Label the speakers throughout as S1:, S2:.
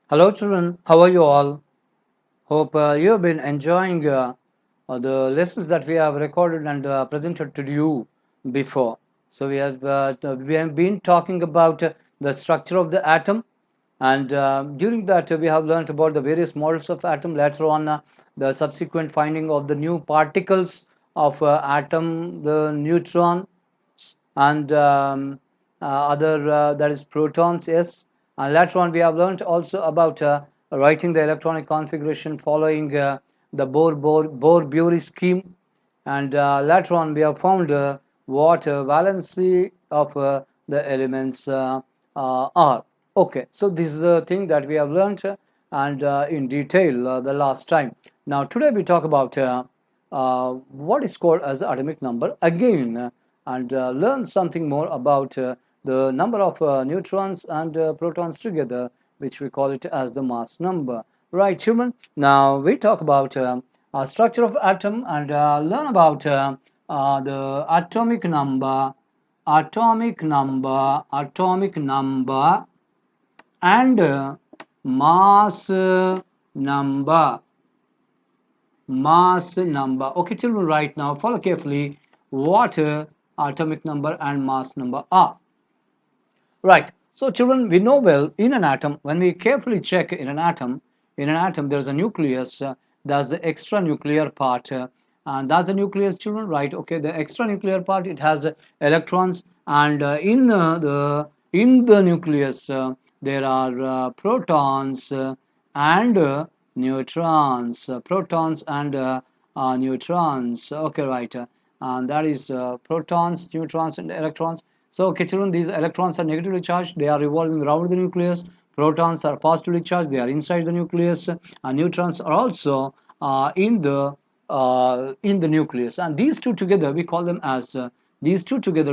S1: Hello children, how are you all? Hope you have been enjoying the lessons that we have recorded and presented to you before. So we have been talking about the structure of the atom, and during that we have learned about the various models of atom. Later on, the subsequent finding of the new particles of atom, the neutron, and other that is protons. Yes, and later on we have learned also about writing the electronic configuration following the Bohr-Bury scheme, and later on we have found what valency of the elements are. Okay, so this is the thing that we have learned and in detail the last time. Now today we talk about what is called as the atomic number again, and learn something more about the number of neutrons and protons together, which we call it as the mass number. Right, children? Now we talk about structure of atom and learn about the atomic number, and mass number. Okay, children, right now follow carefully what atomic number and mass number are. Right. So, children, we know well in an atom, when we carefully check in an atom, there's a nucleus. That's the extra nuclear part. And that's the nucleus, children, right? Okay, the extra nuclear part, it has electrons, and in the nucleus, there are protons and neutrons. Protons and neutrons. Okay, right. And that is protons, neutrons, and electrons. So, okay, children, these electrons are negatively charged. They are revolving around the nucleus. Protons are positively charged. They are inside the nucleus. And neutrons are also in the nucleus. And these two together we call them as nucleons.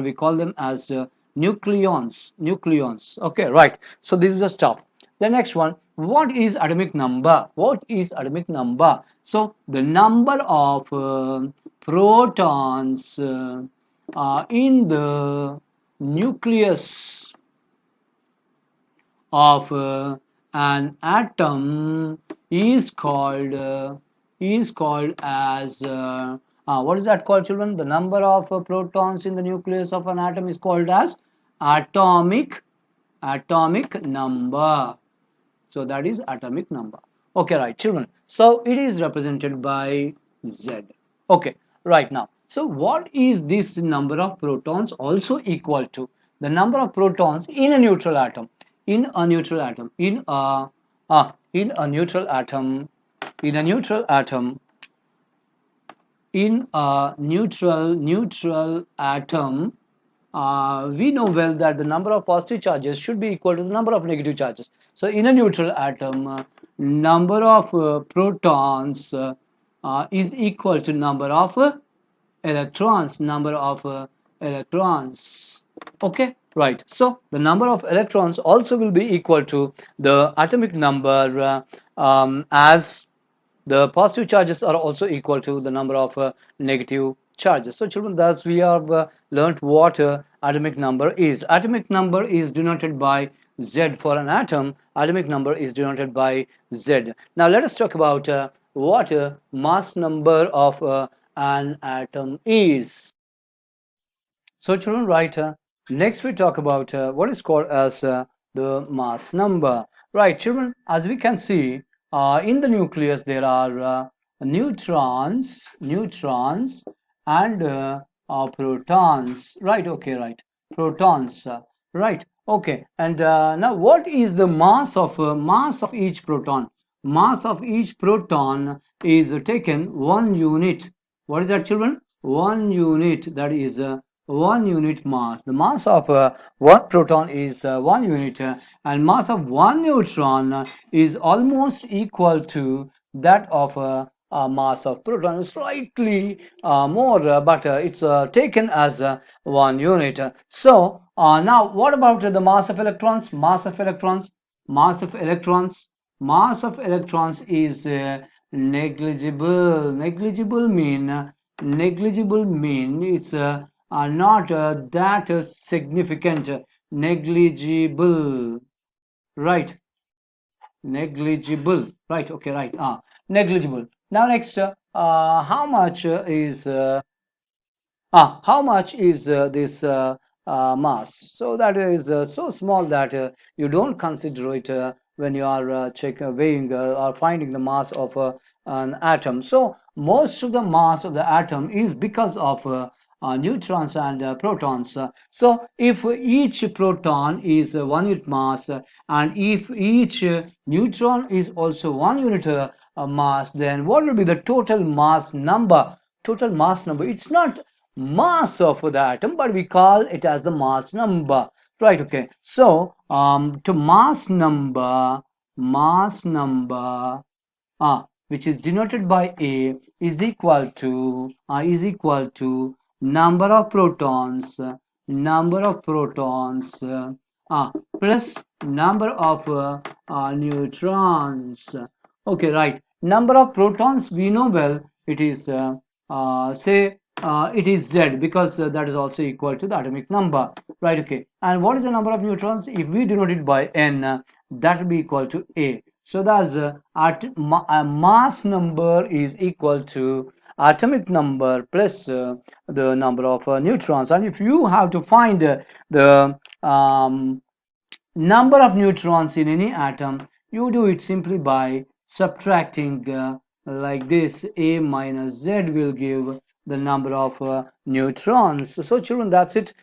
S1: Nucleons. Okay, right. So this is the stuff. The next one. What is atomic number? What is atomic number? So the number of protons in the nucleus of an atom is called as what is that called, children? The number of protons in the nucleus of an atom is called as atomic number. So that is atomic number. Okay, right, children. So it is represented by Z. Okay, right now. So what is this number of protons also equal to? The number of protons in a neutral atom. In a neutral atom. In a neutral atom. In a neutral atom. In a neutral atom, we know well that the number of positive charges should be equal to the number of negative charges. So in a neutral atom, number of protons is equal to number of electrons. Okay, right. So the number of electrons also will be equal to the atomic number, as the positive charges are also equal to the number of negative charges. So children, thus we have learned what atomic number is. Atomic number is denoted by Z. For an atom, atomic number is denoted by Z. Now let us talk about what mass number of an atom is. So children, right, next we talk about what is called as the mass number. Right, children, as we can see, in the nucleus there are neutrons and protons. Right, okay, right, protons. Right, okay. And now what is the mass of each proton? Mass of each proton is taken 1 unit. What is that, children? 1 unit. That is 1 unit mass. The mass of one proton is 1 unit, and mass of one neutron is almost equal to that of mass of proton, slightly more, but it's taken as 1 unit. So now what about the mass of electrons? Mass of electrons is negligible. Negligible mean it's are not that significant. Negligible, right? Negligible. Right. Okay. Right. Negligible. Now next, how much is this mass? So that is so small that you don't consider it when you are weighing or finding the mass of an atom. So most of the mass of the atom is because of neutrons and protons. So if each proton is 1 unit mass and if each neutron is also 1 unit mass, then what will be the total mass number? Total mass number. It's not mass of the atom, but we call it as the mass number. Right. Okay. So to mass number which is denoted by A is equal to number of protons plus number of neutrons. Okay, right. Number of protons we know well. It is say it is Z, because that is also equal to the atomic number. Right. Okay. And what is the number of neutrons? If we denote it by N, that will be equal to A. So that's mass number is equal to atomic number plus the number of neutrons. And if you have to find the number of neutrons in any atom, you do it simply by subtracting like this. A minus Z will give the number of neutrons. So children, that's it.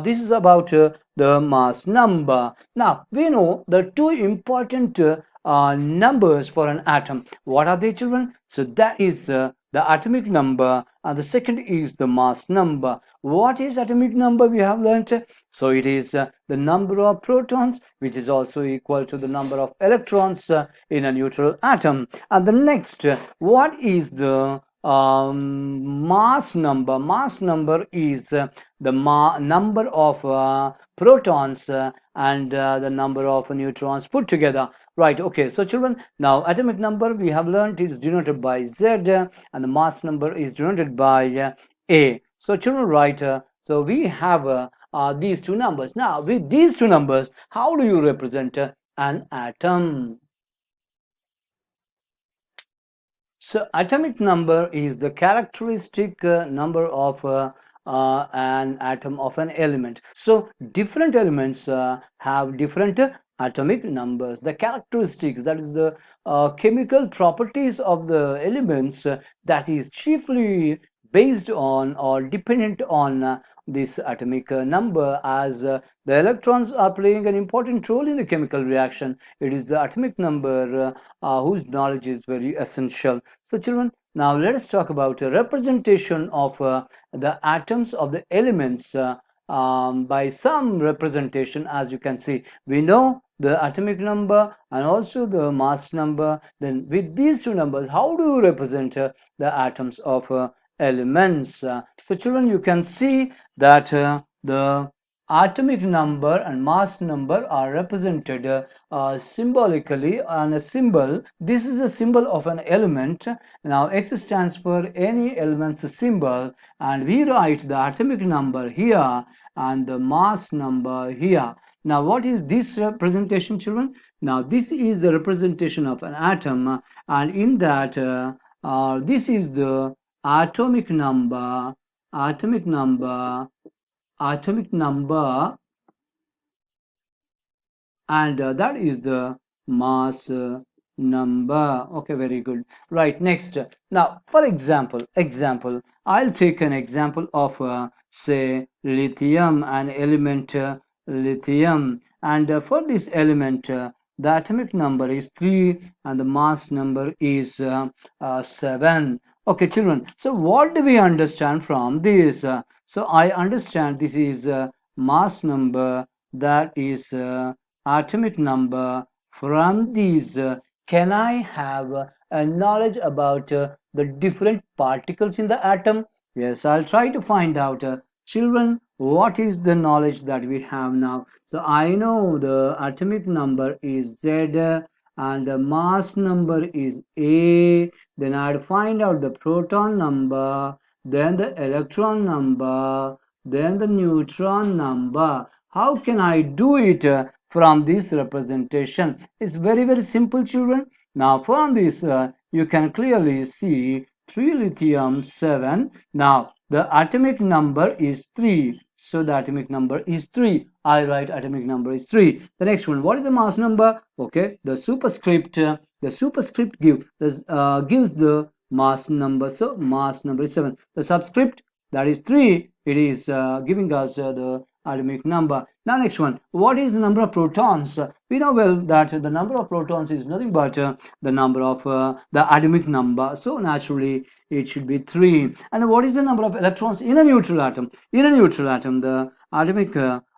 S1: This is about the mass number. Now we know the two important numbers for an atom. What are they, children? So that is the atomic number, and the second is the mass number. What is atomic number? We have learned. So it is the number of protons, which is also equal to the number of electrons in a neutral atom. And the next, what is the mass number? Mass number is the number of protons and the number of neutrons put together. Right. Okay. So children, now atomic number we have learned is denoted by Z, and the mass number is denoted by A. So children, right. So we have these two numbers. Now with these two numbers, how do you represent an atom? So atomic number is the characteristic number of an atom of an element. So different elements have different atomic numbers. The characteristics, that is the chemical properties of the elements, that is chiefly based on or dependent on this atomic number, as the electrons are playing an important role in the chemical reaction. It is the atomic number whose knowledge is very essential. So children, now let us talk about a representation of the atoms of the elements by some representation. As you can see, we know the atomic number and also the mass number. Then with these two numbers, how do you represent the atoms of elements? So children, you can see that the atomic number and mass number are represented symbolically on a symbol. This is a symbol of an element. Now X stands for any element's symbol, and we write the atomic number here and the mass number here. Now what is this representation, children? Now this is the representation of an atom, and in that this is the atomic number, atomic number, atomic number, and that is the mass number. Okay, very good. Right, next. Now for example, I'll take an example of say lithium, an element lithium, and for this element the atomic number is 3 and the mass number is 7. Okay children, so what do we understand from this? So I understand this is mass number, that is atomic number. From these, can I have a knowledge about the different particles in the atom? Yes, I'll try to find out. Children, what is the knowledge that we have now? So I know the atomic number is Z and the mass number is A. Then I'd find out the proton number, then the electron number, then the neutron number. How can I do it? from this representation. It's very simple, children. Now from this you can clearly see 3 lithium 7. Now the atomic number is 3, so the atomic number is 3. I write atomic number is 3. The next one, what is the mass number? Okay, the superscript gives the mass number, so mass number is 7. The subscript, that is 3, it is giving us the atomic number. Now next one, what is the number of protons? We know well that the number of protons is nothing but the number of the atomic number, so naturally it should be 3. And what is the number of electrons in a neutral atom? In a neutral atom, the atomic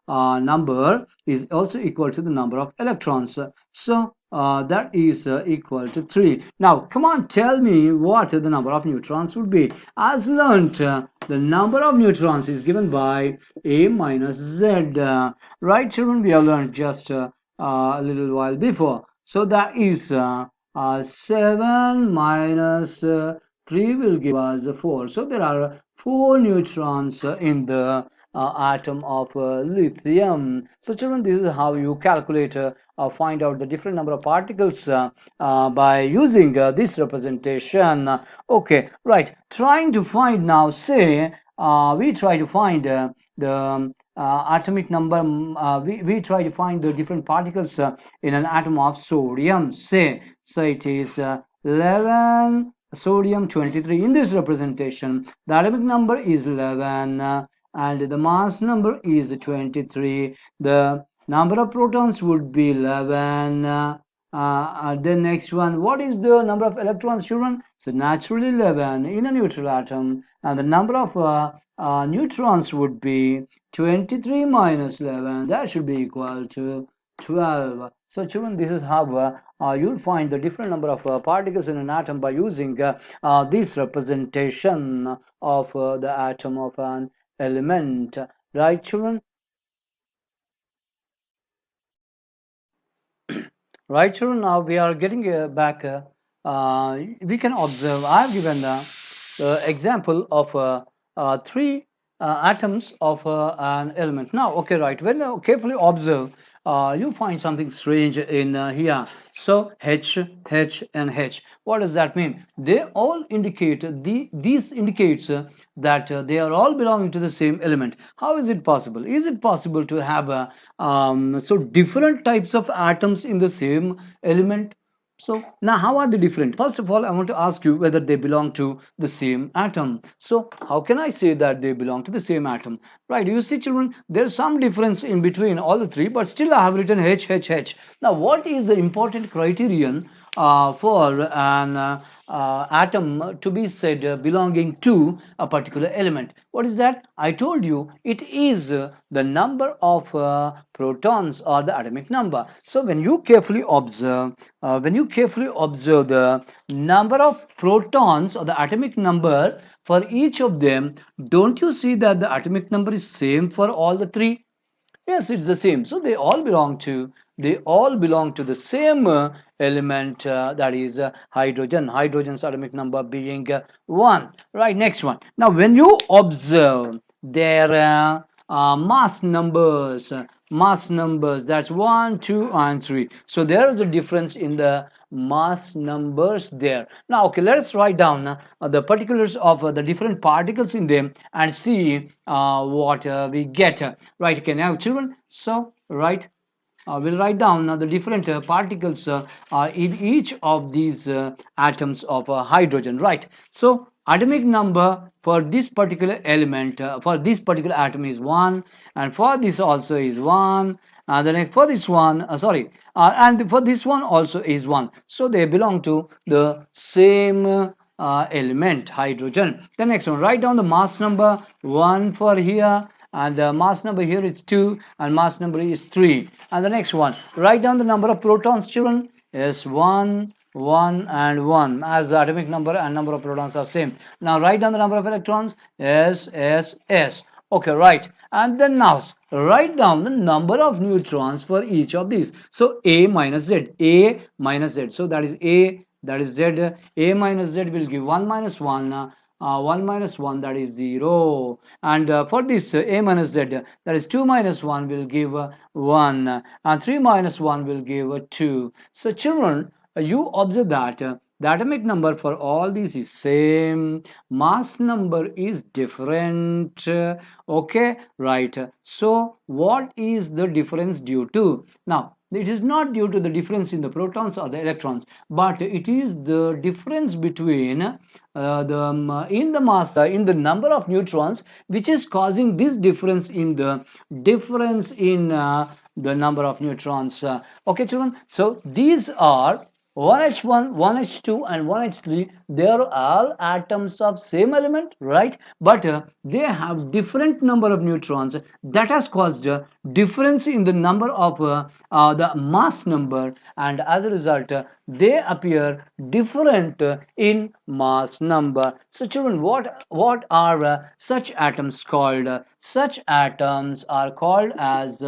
S1: number is also equal to the number of electrons, so that is equal to 3. Now come on, tell me what the number of neutrons would be. As learnt, the number of neutrons is given by A minus Z. Right, children? We have learned just a little while before. So that is 7 minus 3 will give us 4. So there are 4 neutrons in the atom of lithium. So children, this is how you calculate find out the different number of particles by using this representation. Okay, right. Trying to find now, say we try to find the atomic number. We try to find the different particles in an atom of sodium. Say, so it is 11 sodium 23. In this representation, the atomic number is 11 and the mass number is 23. The number of protons would be 11. The next one, what is the number of electrons, children? So naturally 11 in a neutral atom, and the number of neutrons would be 23 minus 11. That should be equal to 12. So children, this is how you'll find the different number of particles in an atom by using this representation of the atom of an element. Right, children? Right, children, now we are getting back. We can observe, I have given the example of 3 atoms of an element. Now, okay, right, when you carefully observe, you find something strange in here. So H, H, and H. What does that mean? They all indicate, these indicates that they are all belonging to the same element. How is it possible? Is it possible to have so different types of atoms in the same element? So now how are they different? First of all, I want to ask you whether they belong to the same atom. So how can I say that they belong to the same atom? Right, you see, children, there's some difference in between all the 3, but still I have written H, H, H. Now what is the important criterion for an atom to be said belonging to a particular element? What is that? I told you it is the number of protons or the atomic number. So when you carefully observe the number of protons or the atomic number for each of them, don't you see that the atomic number is same for all the 3? Yes, it's the same. So they all belong to the same element, that is hydrogen. Hydrogen's atomic number being 1. Right, next one. Now when you observe their mass numbers, that's 1, 2, and 3. So there is a difference in the mass numbers there. Now okay, let us write down the particulars of the different particles in them and see what we get. Right, okay, now children, so we'll write down the different particles in each of these atoms of hydrogen. Right, so atomic number for this particular element, for this particular atom is 1, and for this also is 1, and then for this one and for this one also is 1. So they belong to the same element, hydrogen. The next one, write down the mass number 1 for here, and the mass number here is 2, and mass number is 3. And the next one, write down the number of protons, children, is 1, 1, and 1, as the atomic number and number of protons are same. Now write down the number of electrons, S, S, S. Okay, right. And then now write down the number of neutrons for each of these. So A minus Z, so that is A, that is Z. A minus Z will give 1 minus 1, 1 minus 1, that is 0. And for this a minus z, that is 2 minus 1 will give 1, and 3 minus 1 will give 2. So children, you observe that the atomic number for all these is same, mass number is different. Okay, right. So what is the difference due to? Now it is not due to the difference in the protons or the electrons, but it is the difference between in the mass, in the number of neutrons, which is causing this difference in the number of neutrons. Okay children, so these are 1h1, 1h2 and 1h3. They are all atoms of same element, right? But they have different number of neutrons. That has caused a difference in the number of the mass number, and as a result they appear different in mass number. So children, what are such atoms called? Such atoms are called as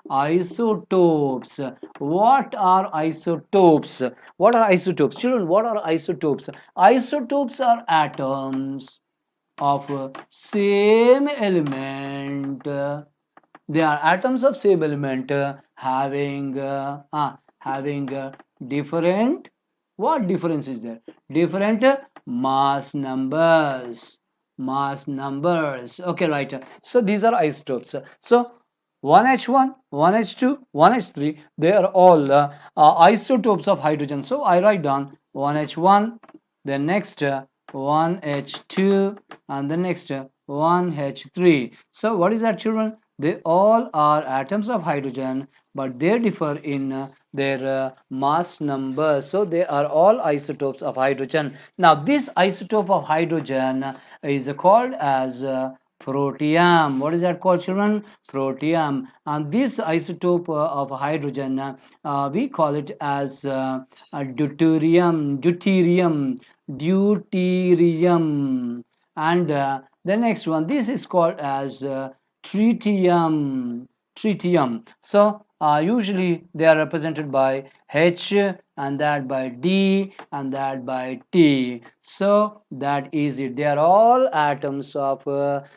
S1: isotopes. What are isotopes? What are isotopes? Children, what are isotopes? Isotopes are atoms of same element. They are atoms of same element having different. What difference is there? Different mass numbers. Mass numbers. Okay, right. So these are isotopes. So 1h1, 1h2, 1h3, they are all isotopes of hydrogen. So I write down 1h1, then next 1h2, and the next 1h3. So what is that, children? They all are atoms of hydrogen, but they differ in their mass number. So they are all isotopes of hydrogen. Now this isotope of hydrogen is called as protium. What is that called, children? Protium. And this isotope of hydrogen, we call it as deuterium. And the next one, this is called as tritium. So usually they are represented by H, and that by D, and that by T. So that is it. They are all atoms of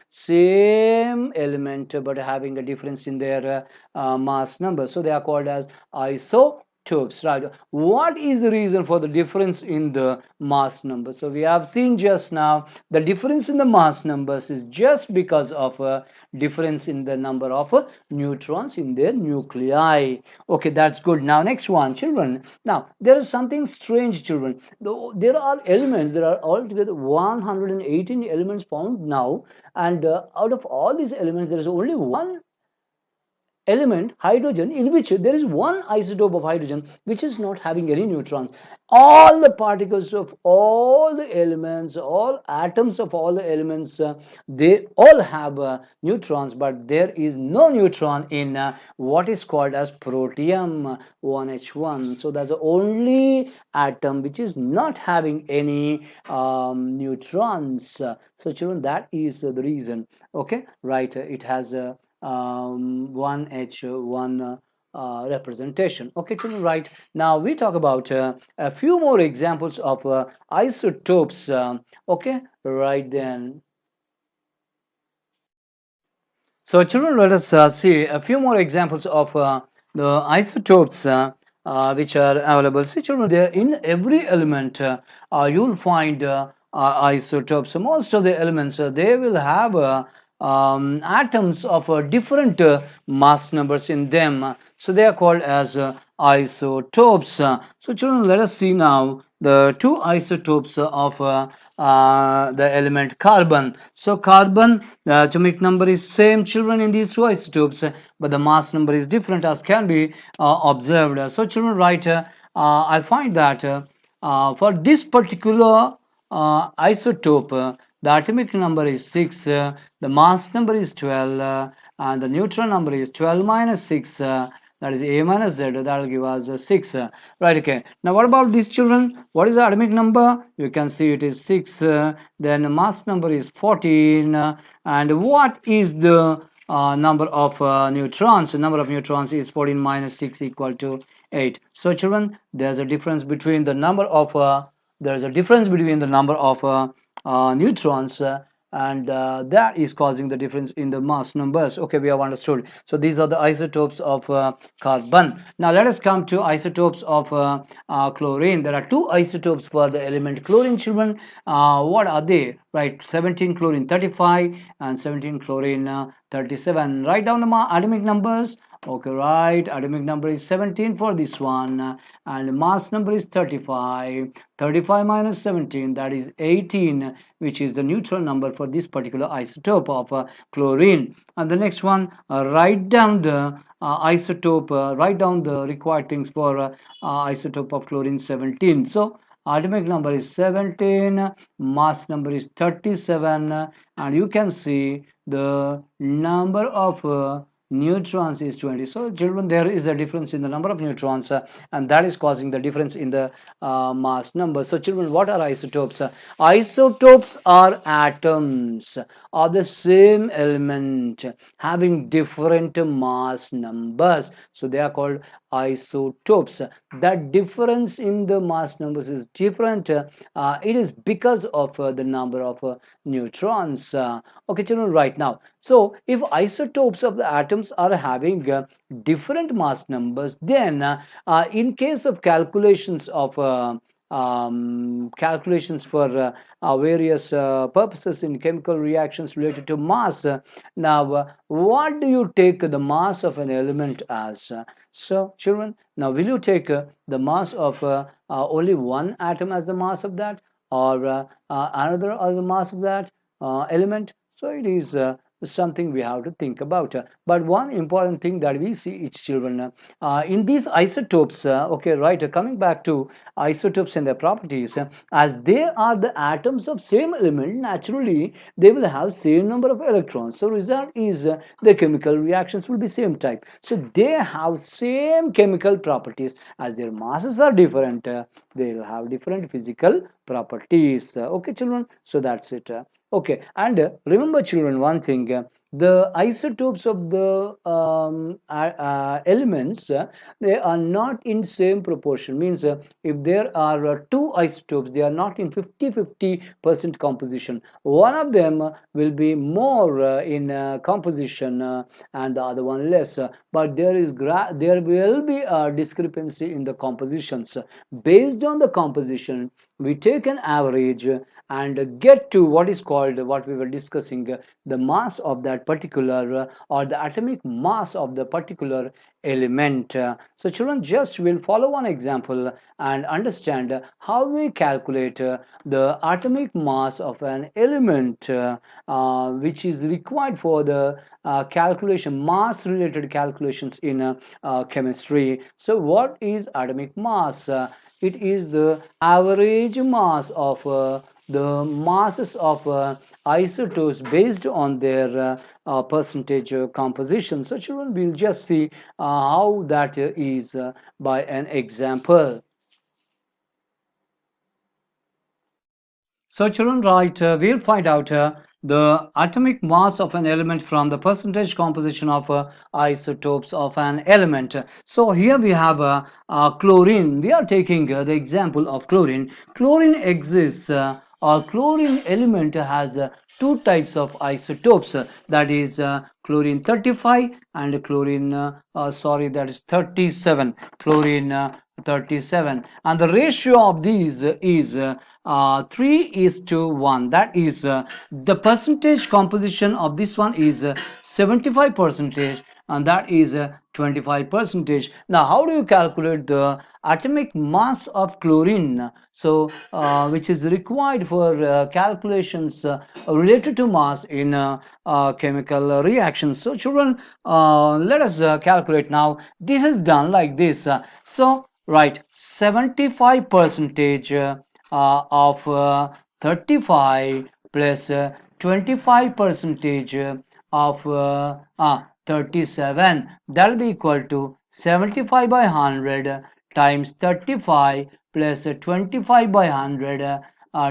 S1: same element, but having a difference in their mass number. So they are called as isotopes, right? What is the reason for the difference in the mass number? So we have seen just now the difference in the mass numbers is just because of a difference in the number of neutrons in their nuclei. Okay, that's good. Now next one, children. Now there is something strange, children. There are elements, there are altogether 118 elements found now, and out of all these elements there is only one element, hydrogen, in which there is one isotope of hydrogen which is not having any neutrons. All the particles of all the elements, all atoms of all the elements, they all have neutrons, but there is no neutron in what is called as protium 1h1. So that's the only atom which is not having any neutrons. So children, that is the reason. Okay, right. It has a 1H1 representation. Okay, children, right. Now we talk about a few more examples of isotopes. Okay, right then. So children, let us see a few more examples of the isotopes which are available. See children, there in every element you'll find isotopes. So most of the elements they will have atoms of different mass numbers in them. So they are called as isotopes. So children, let us see now the two isotopes of the element carbon. So carbon, the atomic number is same, children, in these two isotopes, but the mass number is different, as can be observed. So children, right, I find that for this particular isotope, the atomic number is 6, the mass number is 12, and the neutron number is 12 minus 6, that is A minus Z, that will give us 6. Right, okay. Now what about these children? What is the atomic number? You can see it is 6, then the mass number is 14, and what is the number of neutrons? The number of neutrons is 14 minus 6 equal to 8. So children, there's a difference between the number of there is a difference between the number of neutrons, and that is causing the difference in the mass numbers. Okay, we have understood. So these are the isotopes of carbon. Now let us come to isotopes of chlorine. There are two isotopes for the element chlorine, children. What are they? Right, 17 chlorine 35 and 17 chlorine 37. Write down the atomic numbers. Okay, right. Atomic number is 17 for this one, and mass number is 35. 35 minus 17, that is 18, which is the neutron number for this particular isotope of chlorine. And the next one, write down the isotope, write down the required things for isotope of chlorine 17. So atomic number is 17, mass number is 37, and you can see the number of neutrons is 20. So children, there is a difference in the number of neutrons, and that is causing the difference in the mass number. So children, what are isotopes? Isotopes are atoms of the same element having different mass numbers, so they are called isotopes. That difference in the mass numbers is different. It is because of the number of neutrons. Okay children, right now, so if isotopes of the atoms are having different mass numbers, then in case of calculations of calculations for various purposes in chemical reactions related to mass. Now, what do you take the mass of an element as? So, children, now will you take the mass of only one atom as the mass of that, or another as the mass of that element? So, it is something we have to think about. But one important thing that we see is, children, in these isotopes, okay, right, coming back to isotopes and their properties, as they are the atoms of same element, naturally they will have same number of electrons. So result is the chemical reactions will be same type. So they have same chemical properties. As their masses are different, they will have different physical properties. Okay children, so that's it. Okay, and remember children one thing, the isotopes of the elements, they are not in same proportion. Means if there are two isotopes, they are not in 50-50% composition. One of them will be more in composition, and the other one less. But there will be a discrepancy in the compositions. Based on the composition, we take an average and get to what is called, what we were discussing, the mass of that particular or the atomic mass of the particular element. So children, just will follow one example and understand how we calculate the atomic mass of an element, which is required for the calculation, mass related calculations in chemistry. So what is atomic mass? It is the average mass of the masses of isotopes based on their percentage composition. So children, we'll just see how that is by an example. So children, right, we'll find out the atomic mass of an element from the percentage composition of isotopes of an element. So here we have chlorine. We are taking the example of chlorine. Chlorine exists, or chlorine element has two types of isotopes, that is chlorine 35 and chlorine, sorry, that is 37, chlorine 37, and the ratio of these is 3:1. That is the percentage composition of this one is 75 percentage, and that is 25 percentage. Now how do you calculate the atomic mass of chlorine, so which is required for calculations related to mass in chemical reactions? So children, let us calculate. Now this is done like this. So right, 75 percentage of 35 plus 25 percentage of 37, that will be equal to 75 by 100 times 35 plus 25 by 100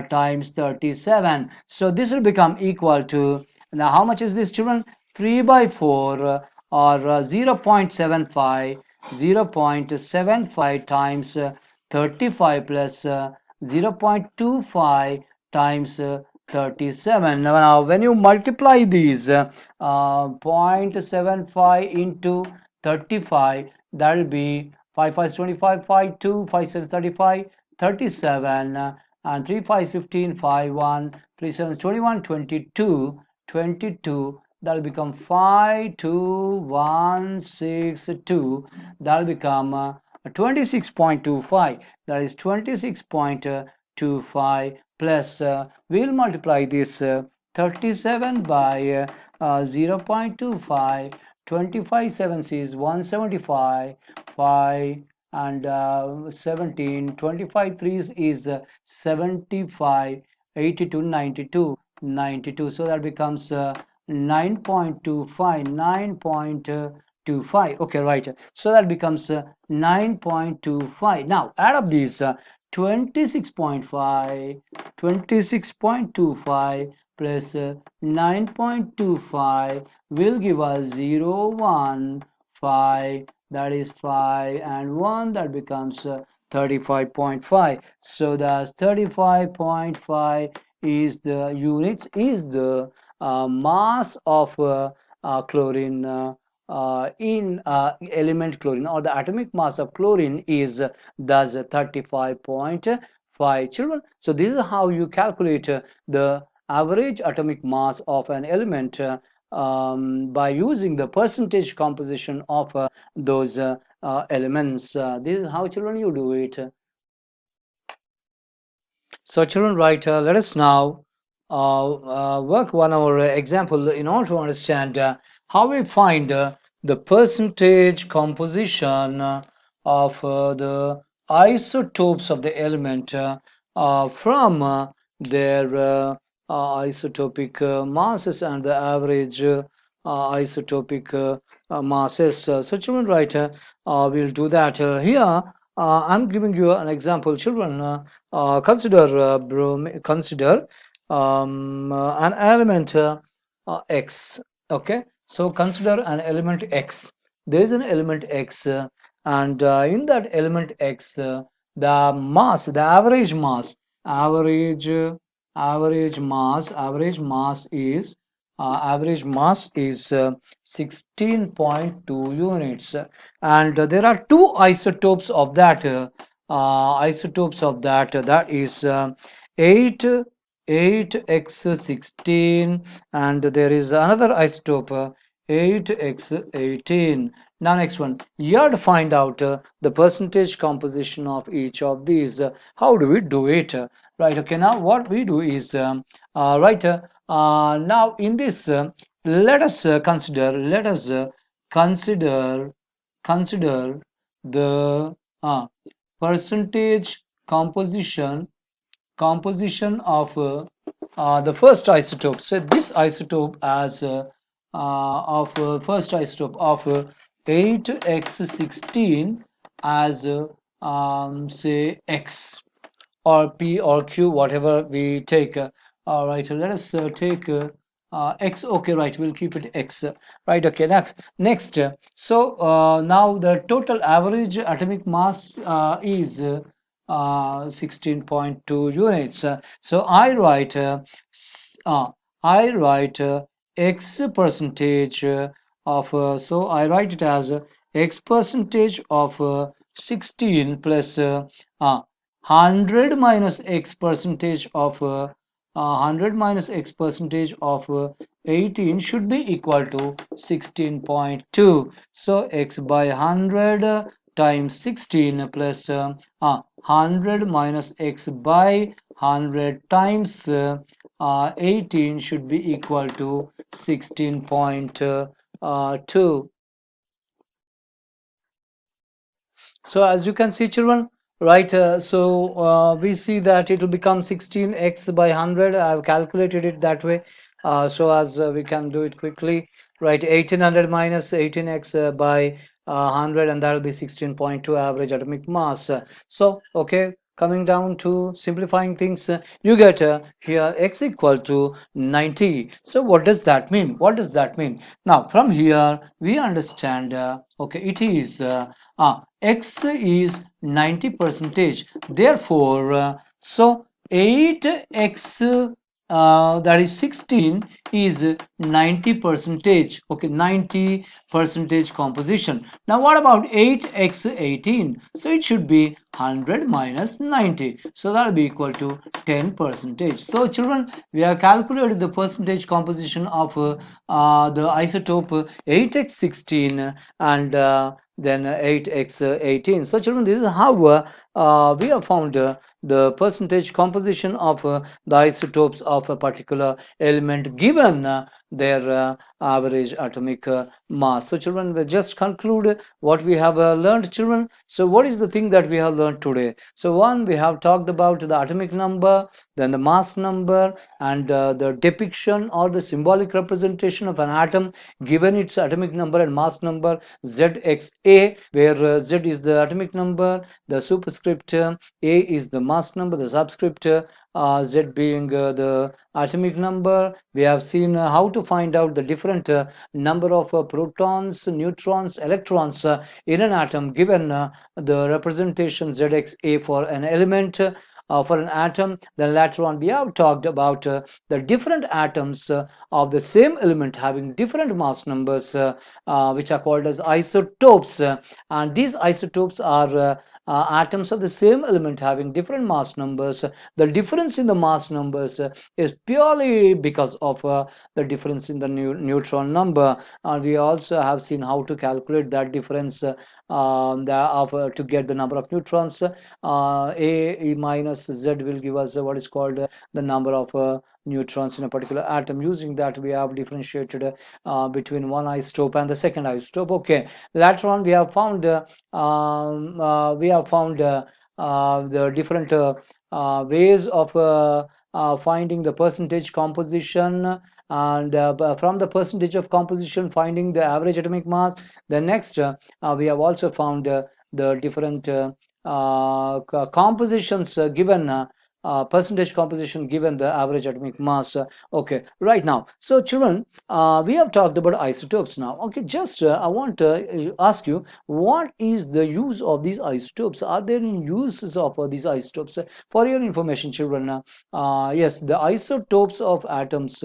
S1: times 37. So this will become equal to, now how much is this children? 3 by 4 or 0.75 times 35 plus 0.25 times 37. Now when you multiply these 0.75 into 35, that will be 5 5 is 25, 5 2, 5 7 is 35, 37, and 3 5 is 15, 5 1, 3 7 is 21, 22, 22. That will become 5 2 1 6 2. That will become 26.25. That is 26.25 plus we'll multiply this 37 by 0.25. 25 sevens is 175, 5 and 17. 25 threes is 75, 82, 92, 92. So that becomes 9.25, 9.25. Okay, right. So that becomes 9.25. Now add up these 26.5, 26.25 plus 9.25 will give us 0 1 5, that is 5 and 1, that becomes 35.5. So that's 35.5 is the units, is the mass of chlorine in element chlorine, or the atomic mass of chlorine is thus 35.5. Children, so this is how you calculate the average atomic mass of an element by using the percentage composition of those elements. This is how, children, you do it. So children, right, let us now work one our example in order to understand how we find the percentage composition of the isotopes of the element from their isotopic masses and the average isotopic masses. So children, right, we'll do that here. I'm giving you an example, children. Consider an element x. Okay, so consider an element x. There is an element x, and in that element x, the mass, the average average mass is average mass is 16.2 units, and there are two isotopes of that. That is 8 8x16, and there is another isotope 8x18. Now next one, you have to find out the percentage composition of each of these. How do we do it? Right, okay, now what we do is right, now in this let us consider consider the percentage composition of the first isotope. So this isotope as of first isotope of 8x16 as say x or p or q, whatever we take. All right, let us take x. Okay, right, we'll keep it x. Right, okay, next so now the total average atomic mass is 16.2 units. So I write x percentage of so I write it as x percentage of 16 plus 100 minus x percentage of 100 minus x percentage of 18 should be equal to 16.2. So x by 100 times 16 plus 100 minus x by 100 times 18 should be equal to 16.2. So as you can see, children, right, so we see that it will become 16x by 100. I've calculated it that way. So as we can do it quickly, right, 1800 minus 18x by 100, and that will be 16.2 average atomic mass. So okay, coming down to simplifying things, you get here x equal to 90. So what does that mean? What does that mean? Now from here we understand, okay, it is x is 90 percentage. Therefore So 8x that is 16 is 90 percentage. Okay, 90 percentage composition. Now what about 8x 18? So it should be 100 minus 90. So that will be equal to 10 percentage. So children, we have calculated the percentage composition of the isotope 8x16 and then 8x18. So children, this is how we have found the percentage composition of the isotopes of a particular element given their average atomic mass. So children, we just conclude what we have learned, children. So what is the thing that we have learned today? So one, we have talked about the atomic number, then the mass number, and the depiction or the symbolic representation of an atom given its atomic number and mass number ZXA, where Z is the atomic number, the superscript A is the mass number, the subscript Z being the atomic number. We have seen how to find out the different number of protons, neutrons, electrons in an atom given the representation ZXA for an element. For an atom. Then later on we have talked about the different atoms of the same element having different mass numbers, which are called as isotopes, and these isotopes are atoms of the same element having different mass numbers. The difference in the mass numbers is purely because of the difference in the neutron number. We also have seen how to calculate that difference to get the number of neutrons. A minus Z will give us what is called the number of neutrons in a particular atom. Using that, we have differentiated between one isotope and the second isotope. Okay, later on we have found the different ways of finding the percentage composition, and from the percentage of composition finding the average atomic mass. The next we have also found the different compositions given percentage composition given the average atomic mass. Okay, right now, so children, we have talked about isotopes now. Okay, just I want to ask you, what is the use of these isotopes? Are there any uses of these isotopes? For your information, children, yes, the isotopes of atoms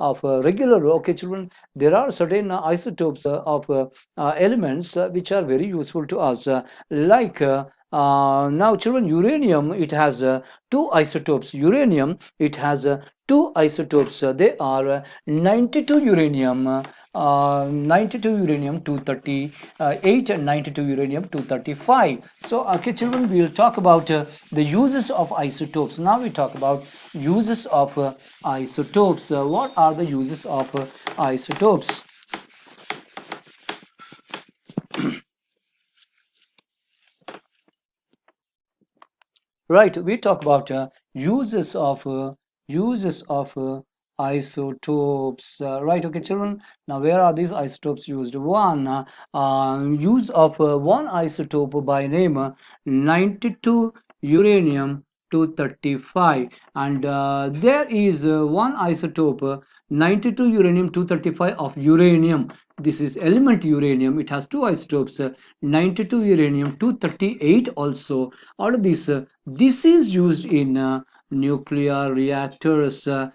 S1: of regular, okay children, there are certain isotopes of elements which are very useful to us, like now children, uranium, it has two isotopes. Uranium, it has two isotopes. They are 92 uranium 92 uranium 238 and 92 uranium 235. So okay children, we will talk about the uses of isotopes. Now we talk about uses of isotopes. What are the uses of isotopes? Right, we talk about uses of isotopes. Right, okay, children. Now, where are these isotopes used? One, use of one isotope by name 92 uranium 235, and there is one isotope 92 uranium 235 of uranium. This is element uranium. It has two isotopes 92 uranium 238 also. Out of this is used in nuclear reactors, to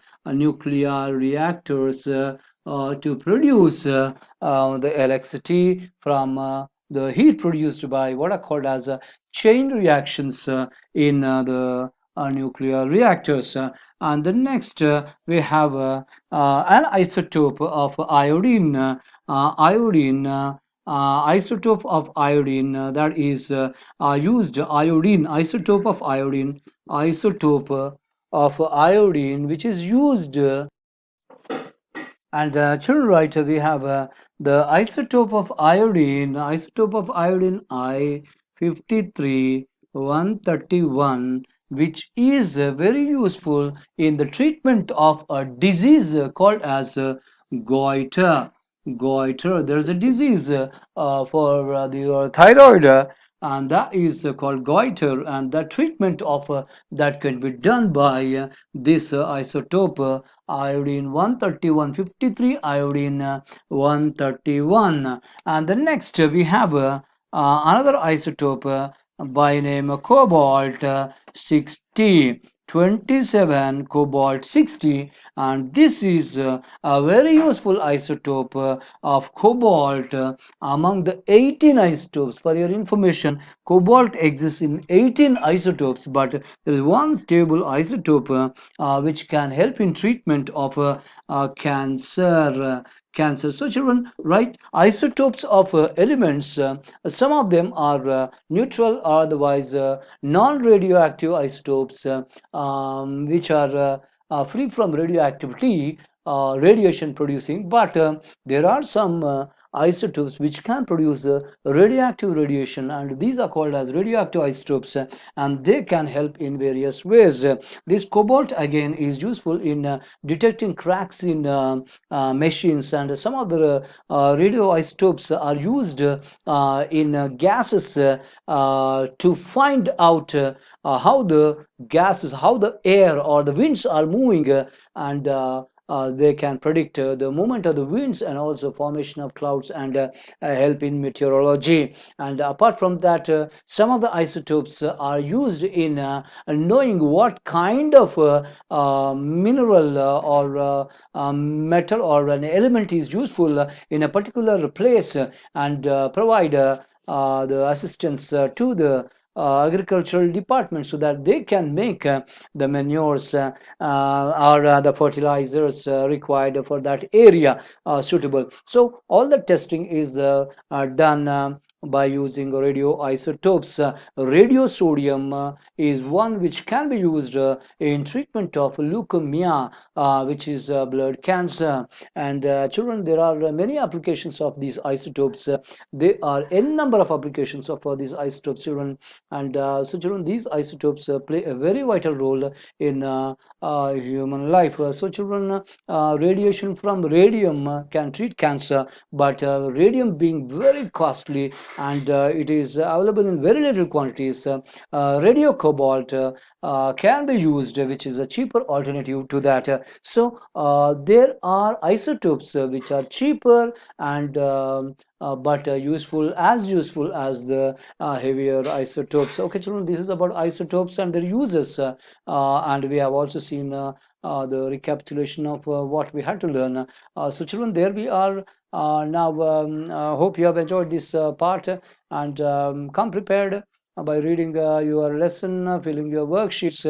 S1: produce the electricity from the heat produced by what are called as chain reactions in the nuclear reactors. And the next, we have an isotope of iodine. Isotope of iodine, that is used iodine, isotope of iodine, which is used and children, right, we have the isotope of iodine I53 131, which is very useful in the treatment of a disease called as goiter. Goiter. There's a disease for the thyroid, and that is called goiter, and the treatment of that can be done by this isotope iodine 131 53 iodine 131. And the next we have another isotope by name cobalt 60 27 cobalt 60, and this is a very useful isotope of cobalt among the 18 isotopes. For your information, cobalt exists in 18 isotopes, but there is one stable isotope which can help in treatment of cancer. So children, right, isotopes of elements, some of them are neutral or otherwise non-radioactive isotopes, which are free from radioactivity, radiation producing, but there are some isotopes which can produce radioactive radiation, and these are called as radioactive isotopes, and they can help in various ways. This cobalt again is useful in detecting cracks in machines, and some of the radioisotopes are used in gases to find out how the gases, how the air or the winds are moving, and they can predict the movement of the winds and also formation of clouds, and help in meteorology. And apart from that, some of the isotopes are used in knowing what kind of mineral metal or an element is useful in a particular place, and provide the assistance to the agricultural department so that they can make the manures or the fertilizers required for that area suitable. So all the testing is done by using radioisotopes. Radiosodium is one which can be used in treatment of leukemia, which is blood cancer. And children, there are many applications of these isotopes. There are n number of applications of these isotopes, children. And so children, these isotopes play a very vital role in human life. So children, radiation from radium can treat cancer, but radium being very costly, and it is available in very little quantities, radio cobalt can be used, which is a cheaper alternative to that. So there are isotopes which are cheaper and but useful as the heavier isotopes. Okay, children, this is about isotopes and their uses, and we have also seen the recapitulation of what we had to learn. So, children, there we are. Now, hope you have enjoyed this part, and come prepared by reading your lesson, filling your worksheets,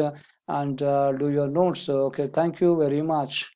S1: and do your notes. Okay, thank you very much.